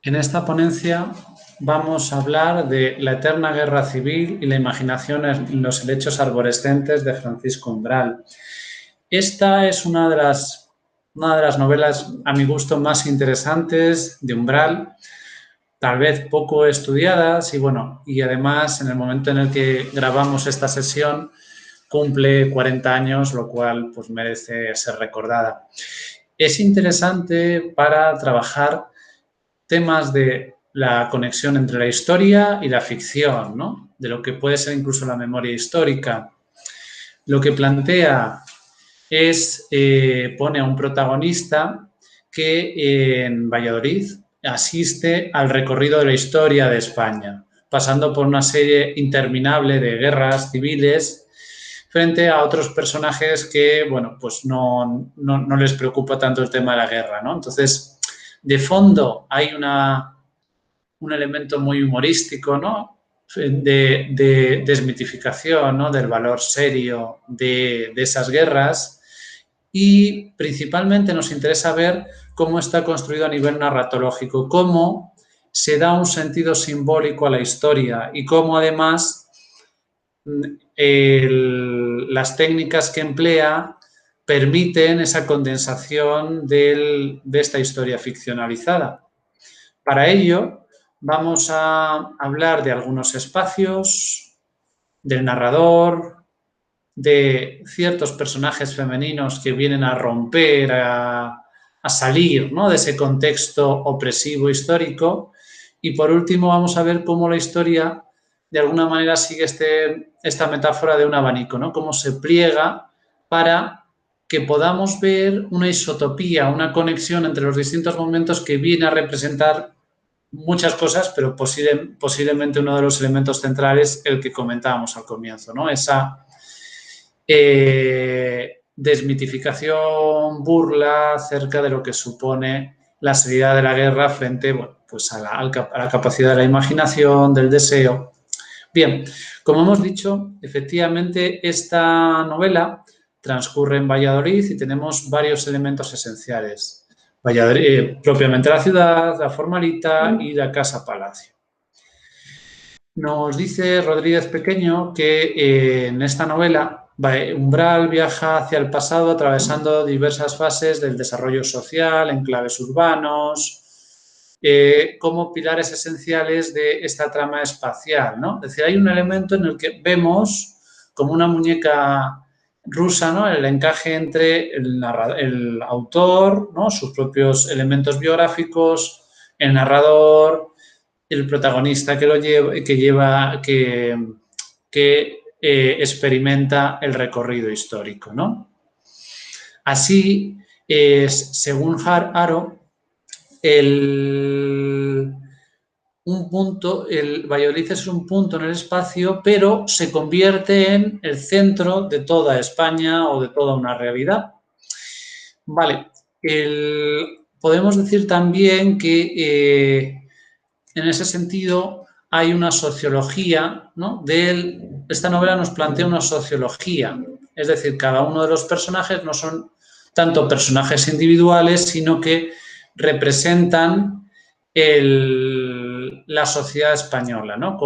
En esta ponencia vamos a hablar de la eterna guerra civil y la imaginación en los helechos arborescentes de Francisco Umbral. Esta es una de las novelas, a mi gusto, más interesantes de Umbral, tal vez poco estudiadas y además en el momento en el que grabamos esta sesión cumple 40 años, lo cual pues merece ser recordada. Es interesante para trabajar temas de la conexión entre la historia y la ficción, ¿no? De lo que puede ser incluso la memoria histórica. Lo que plantea es, pone a un protagonista que en Valladolid asiste al recorrido de la historia de España, pasando por una serie interminable de guerras civiles frente a otros personajes que, bueno, pues no les preocupa tanto el tema de la guerra, ¿no? Entonces, de fondo hay un elemento muy humorístico, ¿no? De desmitificación, ¿no? Del valor serio de esas guerras y principalmente nos interesa ver cómo está construido a nivel narratológico, cómo se da un sentido simbólico a la historia y cómo además las técnicas que emplea permiten esa condensación de esta historia ficcionalizada. Para ello, vamos a hablar de algunos espacios, del narrador, de ciertos personajes femeninos que vienen a romper, a salir, ¿no?, de ese contexto opresivo histórico. Y por último vamos a ver cómo la historia de alguna manera sigue esta metáfora de un abanico, ¿no?, cómo se pliega para que podamos ver una isotopía, una conexión entre los distintos momentos que viene a representar muchas cosas, pero posiblemente uno de los elementos centrales, el que comentábamos al comienzo, ¿no? Esa desmitificación, burla acerca de lo que supone la salida de la guerra frente, bueno, pues a la capacidad de la imaginación, del deseo. Bien, como hemos dicho, efectivamente esta novela transcurre en Valladolid y tenemos varios elementos esenciales. Valladolid, propiamente la ciudad, la Formalita y la Casa Palacio. Nos dice Rodríguez Pequeño que en esta novela Umbral viaja hacia el pasado atravesando diversas fases del desarrollo social, enclaves urbanos, como pilares esenciales de esta trama espacial, ¿no? Es decir, hay un elemento en el que vemos como una muñeca rusa, ¿no?, el encaje entre el autor, ¿no?, sus propios elementos biográficos, el narrador, el protagonista que experimenta el recorrido histórico, ¿no? Así, según Haro, el Valladolid es un punto en el espacio, pero se convierte en el centro de toda España o de toda una realidad. Vale, podemos decir también que en ese sentido hay una sociología, ¿no? Esta novela nos plantea una sociología, es decir, cada uno de los personajes no son tanto personajes individuales, sino que representan la sociedad española, ¿no?,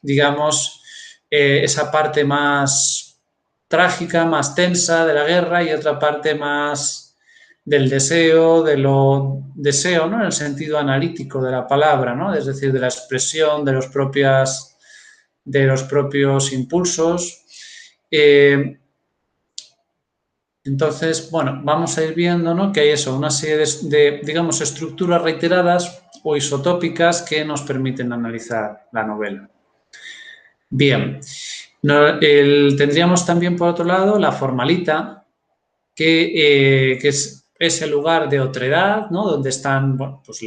digamos, esa parte más trágica, más tensa de la guerra y otra parte más del deseo, ¿no?, en el sentido analítico de la palabra, ¿no?, es decir, de la expresión de los propios impulsos. Entonces, bueno, vamos a ir viendo, ¿no?, que hay una serie de, digamos, estructuras reiteradas o isotópicas que nos permiten analizar la novela. Bien, tendríamos también, por otro lado, la Formalita, que es el lugar de otredad, ¿no?, donde están, bueno, pues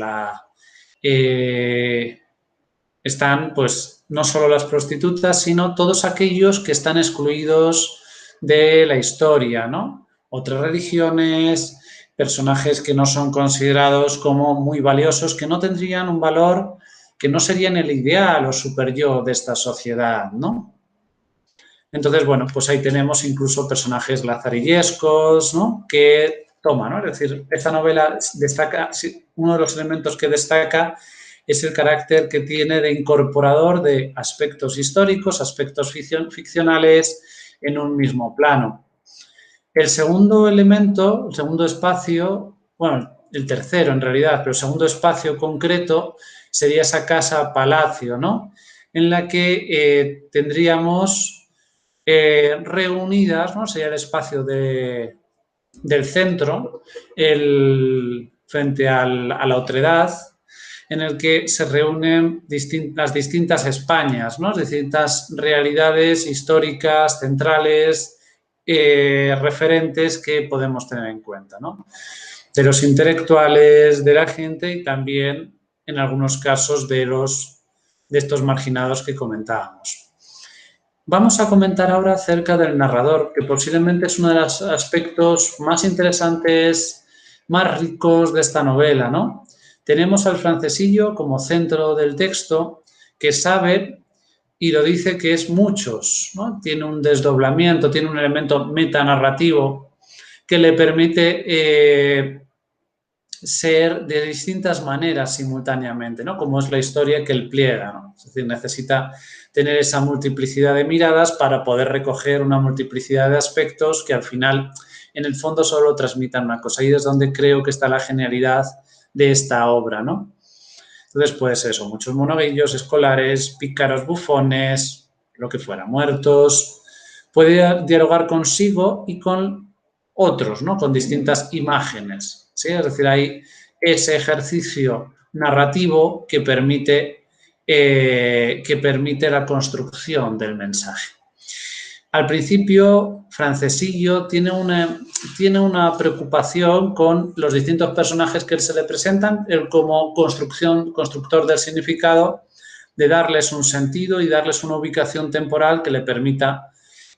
están, pues, no solo las prostitutas, sino todos aquellos que están excluidos de la historia, ¿no? Otras religiones, personajes que no son considerados como muy valiosos, que no tendrían un valor, que no serían el ideal o super yo de esta sociedad, ¿no? Entonces, bueno, pues ahí tenemos incluso personajes lazarillescos, ¿no?, que toma, ¿no? Es decir, esta novela destaca, uno de los elementos que destaca es el carácter que tiene de incorporador de aspectos históricos, aspectos ficcionales en un mismo plano. El segundo elemento, el segundo espacio, bueno, el tercero en realidad, pero el segundo espacio concreto sería esa casa-palacio, ¿no? En la que tendríamos reunidas, ¿no? Sería el espacio del centro, frente a la otredad, en el que se reúnen las distintas Españas, ¿no? Distintas realidades históricas, centrales, referentes que podemos tener en cuenta, ¿no? De los intelectuales, de la gente y también, en algunos casos, de estos marginados que comentábamos. Vamos a comentar ahora acerca del narrador, que posiblemente es uno de los aspectos más interesantes, más ricos de esta novela, ¿no? Tenemos al francesillo como centro del texto, que sabe y lo dice que es muchos, ¿no? Tiene un desdoblamiento, tiene un elemento metanarrativo que le permite ser de distintas maneras simultáneamente, ¿no? Como es la historia que él pliega, ¿no? Es decir, necesita tener esa multiplicidad de miradas para poder recoger una multiplicidad de aspectos que al final, en el fondo, solo transmitan una cosa. Y es donde creo que está la genialidad de esta obra, ¿no? Entonces, pues eso, muchos monaguillos escolares, pícaros bufones, lo que fuera, muertos. Puede dialogar consigo y con otros, ¿no? Con distintas imágenes, ¿sí? Es decir, hay ese ejercicio narrativo que permite la construcción del mensaje. Al principio, Francesillo tiene una preocupación con los distintos personajes que se le presentan, él como constructor del significado, de darles un sentido y darles una ubicación temporal que le permita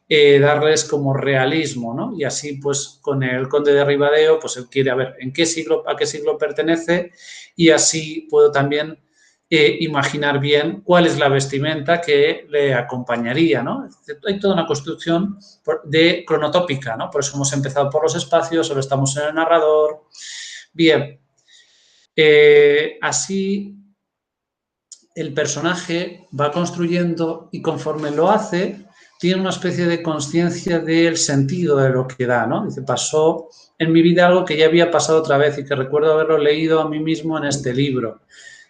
darles como realismo, ¿no? Y así, pues, con el conde de Ribadeo, pues él quiere ver a qué siglo pertenece y así puedo también imaginar bien cuál es la vestimenta que le acompañaría, ¿no? Hay toda una construcción cronotópica, ¿no? Por eso hemos empezado por los espacios, solo estamos en el narrador. Bien, así el personaje va construyendo y conforme lo hace, tiene una especie de conciencia del sentido de lo que da, ¿no? Dice, pasó en mi vida algo que ya había pasado otra vez y que recuerdo haberlo leído a mí mismo en este libro.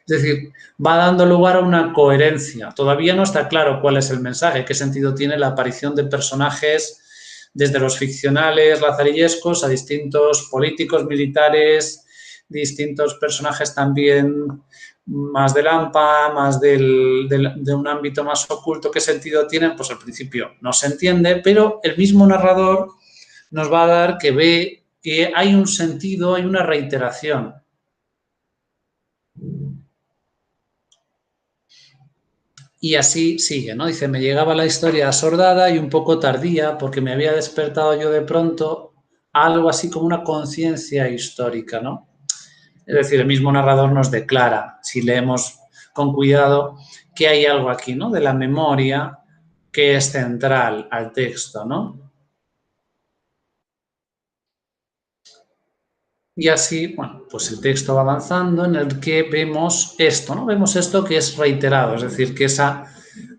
Es decir, va dando lugar a una coherencia. Todavía no está claro cuál es el mensaje, qué sentido tiene la aparición de personajes desde los ficcionales lazarillescos a distintos políticos, militares, distintos personajes también más del AMPA, más de un ámbito más oculto, qué sentido tienen, pues al principio no se entiende, pero el mismo narrador nos va a dar que ve que hay un sentido, hay una reiteración. Y así sigue, ¿no? Dice, me llegaba la historia asordada y un poco tardía porque me había despertado yo de pronto algo así como una conciencia histórica, ¿no? Es decir, el mismo narrador nos declara, si leemos con cuidado, que hay algo aquí, ¿no? De la memoria que es central al texto, ¿no? Y así, bueno, pues el texto va avanzando en el que vemos esto, ¿no? Vemos esto que es reiterado, es decir, que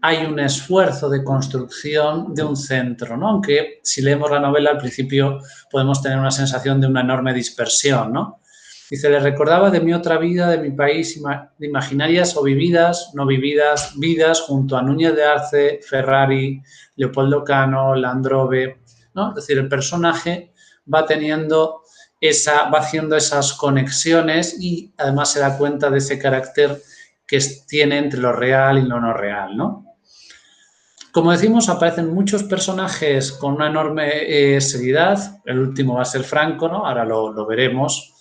hay un esfuerzo de construcción de un centro, ¿no? Aunque si leemos la novela al principio podemos tener una sensación de una enorme dispersión, ¿no? Dice, le recordaba de mi otra vida, de mi país, de imaginarias o vividas, no vividas, vidas junto a Núñez de Arce, Ferrari, Leopoldo Cano, Landrove, ¿no? Es decir, el personaje va teniendo va haciendo esas conexiones y además se da cuenta de ese carácter que tiene entre lo real y lo no real, ¿no? Como decimos, aparecen muchos personajes con una enorme seriedad. El último va a ser Franco, ¿no? Ahora lo veremos.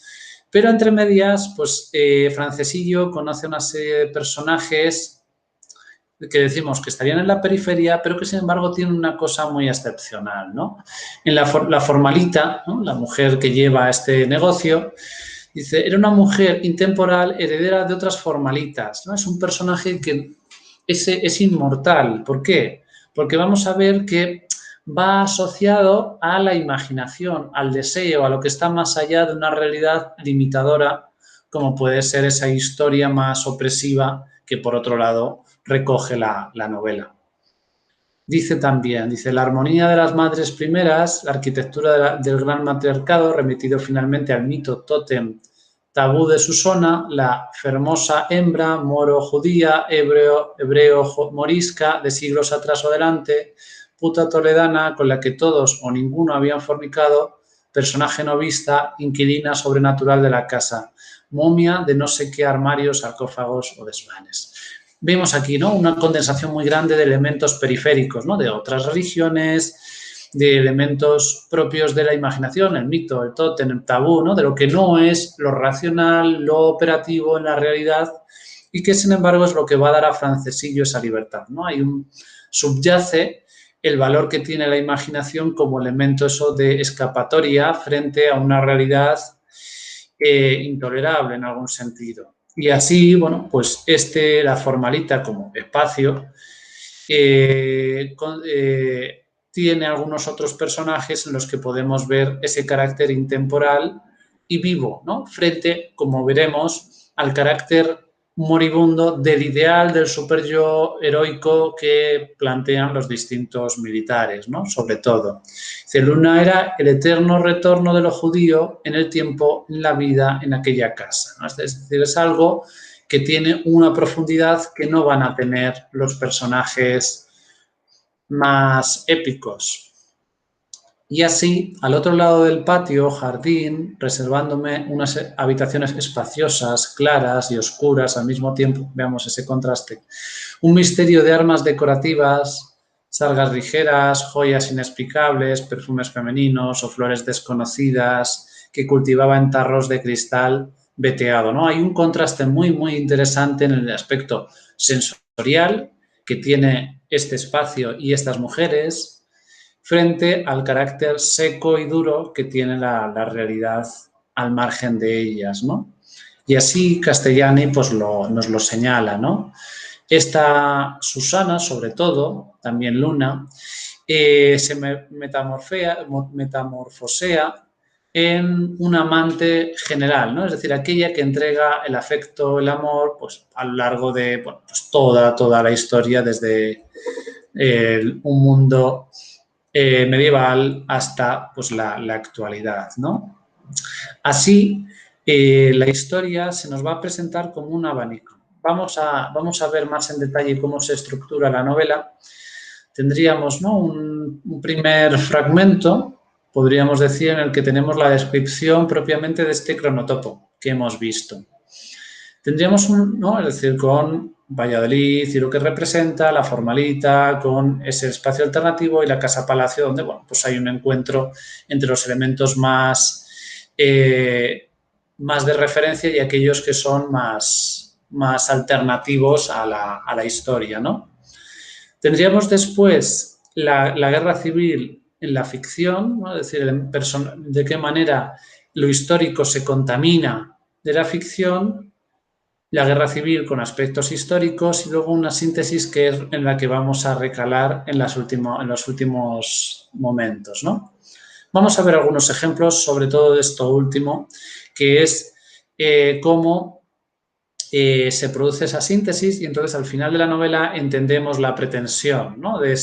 Pero entre medias, pues Francesillo conoce una serie de personajes que decimos que estarían en la periferia, pero que sin embargo tienen una cosa muy excepcional, ¿no? En la formalita, ¿no? La mujer que lleva este negocio, dice, era una mujer intemporal, heredera de otras formalitas, ¿no? Es un personaje que es inmortal. ¿Por qué? Porque vamos a ver que va asociado a la imaginación, al deseo, a lo que está más allá de una realidad limitadora, como puede ser esa historia más opresiva que, por otro lado, recoge la novela. Dice también, la armonía de las madres primeras, la arquitectura del gran matriarcado, remitido finalmente al mito tótem tabú de Susona, la fermosa hembra moro-judía, hebreo-morisca de siglos atrás o adelante, puta toledana con la que todos o ninguno habían fornicado, personaje novista, inquilina sobrenatural de la casa, momia de no sé qué armarios, sarcófagos o desvanes. Vemos aquí, ¿no?, una condensación muy grande de elementos periféricos, ¿no?, de otras religiones, de elementos propios de la imaginación, el mito, el tótem, el tabú, ¿no?, de lo que no es lo racional, lo operativo en la realidad y que, sin embargo, es lo que va a dar a Francesillo esa libertad, ¿no? Subyace el valor que tiene la imaginación como elemento eso de escapatoria frente a una realidad intolerable en algún sentido. Y así, bueno, pues la formalita como espacio tiene algunos otros personajes en los que podemos ver ese carácter intemporal y vivo, ¿no?, frente, como veremos, al carácter moribundo del ideal del superyo heroico que plantean los distintos militares, ¿no?, sobre todo. Luna era el eterno retorno de lo judío en el tiempo, en la vida, en aquella casa, ¿no? Es decir, es algo que tiene una profundidad que no van a tener los personajes más épicos. Y así, al otro lado del patio, jardín, reservándome unas habitaciones espaciosas, claras y oscuras al mismo tiempo, veamos ese contraste, un misterio de armas decorativas, sargas ligeras, joyas inexplicables, perfumes femeninos o flores desconocidas que cultivaba en tarros de cristal veteado, ¿no? Hay un contraste muy, muy interesante en el aspecto sensorial que tiene este espacio y estas mujeres frente al carácter seco y duro que tiene la realidad al margen de ellas, ¿no? Y así Castellani pues nos lo señala, ¿no? Esta Susana, sobre todo, también Luna, se metamorfosea en un amante general, ¿no? Es decir, aquella que entrega el afecto, el amor, pues a lo largo de pues, toda la historia, desde un mundo medieval hasta pues, la actualidad, ¿no? Así, la historia se nos va a presentar como un abanico. Vamos a ver más en detalle cómo se estructura la novela. Tendríamos, ¿no?, un primer fragmento, podríamos decir, en el que tenemos la descripción propiamente de este cronotopo que hemos visto. Tendríamos ¿no?, es decir, con Valladolid y lo que representa, la formalita, con ese espacio alternativo y la casa-palacio donde, bueno, pues hay un encuentro entre los elementos más de referencia y aquellos que son más alternativos a la historia, ¿no? Tendríamos después la guerra civil en la ficción, ¿no? Es decir, de qué manera lo histórico se contamina de la ficción, la guerra civil con aspectos históricos y luego una síntesis que es en la que vamos a recalar en los últimos momentos, ¿no? Vamos a ver algunos ejemplos, sobre todo de esto último, que es cómo se produce esa síntesis y entonces al final de la novela entendemos la pretensión, ¿no?, de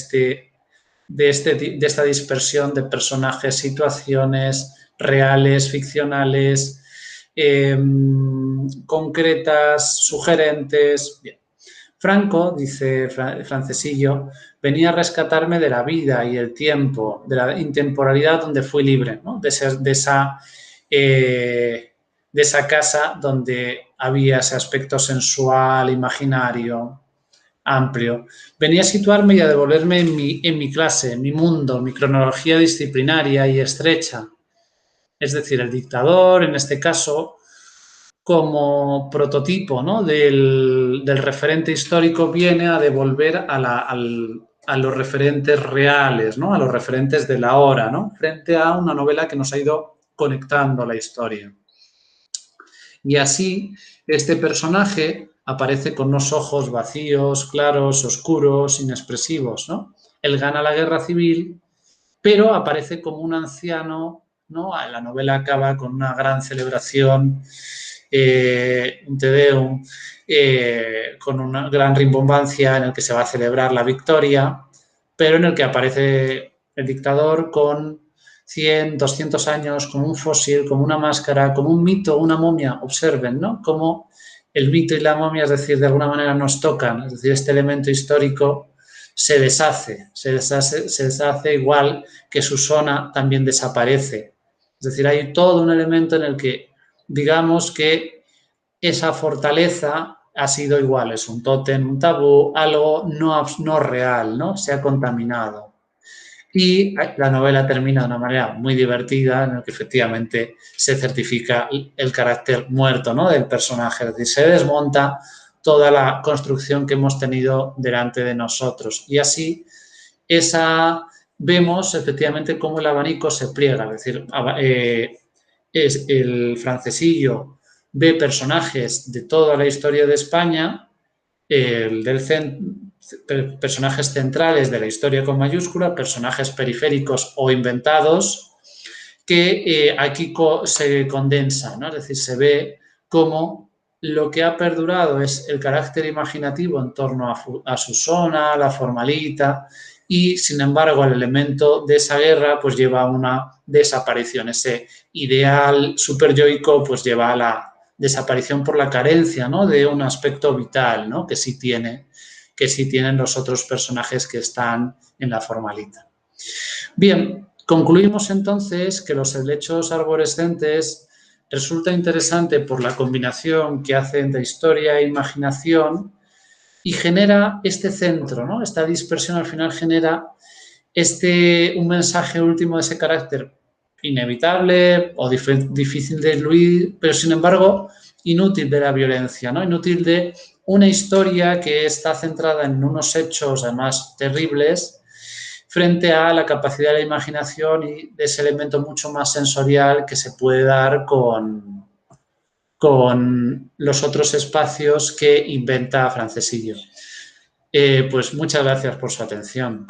esta dispersión de personajes, situaciones reales, ficcionales, concretas, sugerentes. Bien. Franco, dice Francesillo, venía a rescatarme de la vida y el tiempo, de la intemporalidad donde fui libre, ¿no?, de esa casa donde había ese aspecto sensual, imaginario, amplio. Venía a situarme y a devolverme en mi clase, en mi mundo, mi cronología disciplinaria y estrecha. Es decir, el dictador, en este caso, como prototipo, ¿no?, del referente histórico, viene a devolver a los referentes reales, ¿no?, a los referentes de la hora, ¿no?, frente a una novela que nos ha ido conectando la historia. Y así, este personaje aparece con unos ojos vacíos, claros, oscuros, inexpresivos, ¿no? Él gana la guerra civil pero aparece como un anciano, ¿no? La novela acaba con una gran celebración, un Te Deum, con una gran rimbombancia en el que se va a celebrar la victoria, pero en el que aparece el dictador con 100, 200 años, como un fósil, como una máscara, como un mito, una momia. Observen, ¿no? Cómo el mito y la momia, es decir, de alguna manera nos tocan, es decir, este elemento histórico se deshace igual que Susona también desaparece. Es decir, hay todo un elemento en el que digamos que esa fortaleza ha sido igual, es un tótem, un tabú, algo no real, ¿no? Se ha contaminado. Y la novela termina de una manera muy divertida, en la que efectivamente se certifica el carácter muerto, ¿no? Del personaje, es decir, se desmonta toda la construcción que hemos tenido delante de nosotros. Y así vemos efectivamente cómo el abanico se pliega, es decir, es el francesillo ve personajes de toda la historia de España, personajes centrales de la historia con mayúscula, personajes periféricos o inventados, que aquí se condensa, ¿no? Es decir, se ve cómo lo que ha perdurado es el carácter imaginativo en torno a Susona, la formalita, y sin embargo el elemento de esa guerra pues lleva a una desaparición, ese ideal superyoico pues lleva a la desaparición por la carencia, ¿no? De un aspecto vital, ¿no? que sí tienen los otros personajes que están en la formalita. Bien, concluimos entonces que los helechos arborescentes resulta interesante por la combinación que hacen de historia e imaginación y genera este centro, ¿no? Esta dispersión al final genera un mensaje último de ese carácter inevitable o difícil de diluir, pero sin embargo inútil de la violencia, ¿no? Inútil de una historia que está centrada en unos hechos además terribles frente a la capacidad de la imaginación y de ese elemento mucho más sensorial que se puede dar con los otros espacios que inventa Francesillo. Pues muchas gracias por su atención.